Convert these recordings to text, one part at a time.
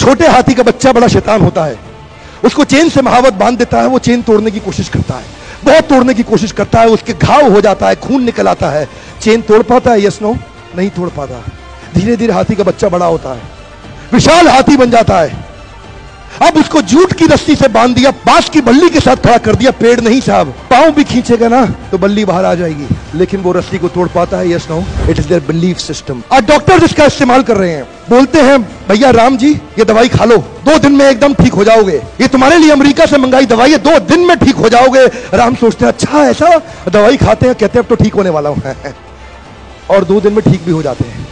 छोटे हाथी का बच्चा बड़ा शैतान होता है, उसको चेन से महावत बांध देता है, वो चेन तोड़ने की कोशिश करता है, बहुत तोड़ने की कोशिश करता है, उसके घाव हो जाता है, खून निकल आता है। चेन तोड़ पाता है? यस नो, नहीं तोड़ पाता। धीरे धीरे हाथी का बच्चा बड़ा होता है, विशाल हाथी बन जाता है। अब उसको जूट की रस्सी से बांध दिया, बांस की बल्ली के साथ खड़ा कर दिया। पेड़ नहीं साहब, पांव भी खींचेगा ना तो बल्ली बाहर आ जाएगी, लेकिन वो रस्सी को तोड़ पाता है? Yes no, it is their belief system. और डॉक्टर इसका इस्तेमाल कर रहे हैं, बोलते हैं भैया राम जी ये दवाई खा लो, 2 दिन में एकदम ठीक हो जाओगे, ये तुम्हारे लिए अमेरिका से मंगाई दवाई है, 2 दिन में ठीक हो जाओगे। राम सोचते हैं अच्छा ऐसा, दवाई खाते हैं, कहते हैं अब तो ठीक होने वाला हूं और 2 दिन में ठीक भी हो जाते हैं।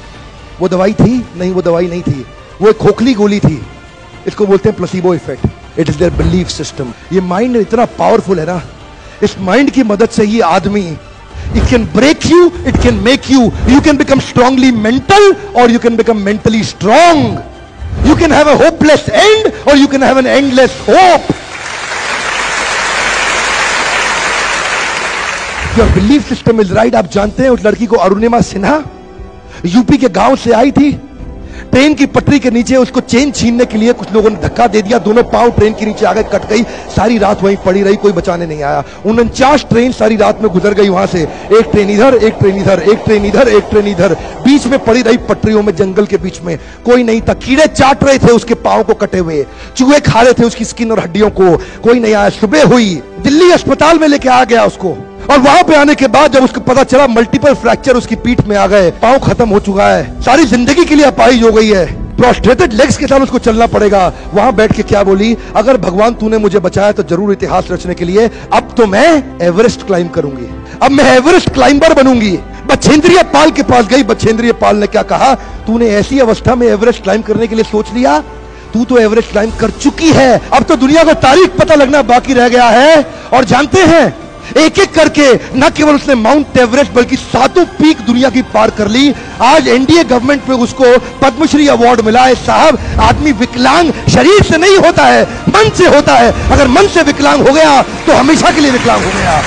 वो दवाई थी? नहीं, वो दवाई नहीं थी, वो एक खोखली गोली थी। इसको बोलते हैं placebo effect. It is their belief system. ये माइंड इतना पावरफुल है ना, इस माइंड की मदद से ही आदमी, it can break you, it can make you, you can become strongly mental और you can become mentally strong. You can have a hopeless end और you can have an endless hope. Your belief system is right. आप जानते हैं उस लड़की को, Arunima Sinha, UP के गांव से आई थी, ट्रेन की पटरी के नीचे उसको चेन छीनने के लिए कुछ लोगों ने धक्का दे दिया, दोनों पांव ट्रेन के नीचे आ गए, कट गई, सारी रात वहीं पड़ी रही, कोई बचाने नहीं आया। 49 ट्रेन सारी रात में गुजर गई वहां से, एक ट्रेन इधर, एक ट्रेन इधर, एक ट्रेन इधर, एक ट्रेन इधर, बीच में पड़ी रही पटरियों में, जंगल के बीच में, कोई नहीं था। कीड़े चाट रहे थे उसके पांव को कटे हुए, चूहे खा रहे थे उसकी स्किन और हड्डियों को, कोई नहीं आया। सुबह हुई, दिल्ली अस्पताल में लेके आ गया उसको, और वहां पे आने के बाद जब उसको पता चला मल्टीपल फ्रैक्चर उसकी पीठ में आ गए, पांव खत्म हो चुका है, सारी जिंदगी के लिए अपाहिज हो गई है, प्रोस्ट्रेटेड लेग्स के साथ उसको चलना पड़ेगा। वहां बैठ के क्या बोली, अगर भगवान तूने मुझे बचाया तो जरूर इतिहास रचने के लिए, अब तो मैं एवरेस्ट क्लाइंब करूंगी, अब मैं एवरेस्ट क्लाइंबर बनूंगी। बछेंद्रिय पाल के पास गई, बछेंद्रिय पाल ने क्या कहा, तूने ऐसी अवस्था में एवरेस्ट क्लाइंब करने के लिए सोच लिया, तू तो एवरेस्ट क्लाइंब कर चुकी है, अब तो दुनिया को तारीख पता लगना बाकी रह गया है। और जानते हैं, एक एक करके न केवल उसने माउंट एवरेस्ट बल्कि 7 पीक दुनिया की पार कर ली। आज एनडीए गवर्नमेंट में उसको पद्मश्री अवार्ड मिला है। साहब, आदमी विकलांग शरीर से नहीं होता है, मन से होता है। अगर मन से विकलांग हो गया तो हमेशा के लिए विकलांग हो गया।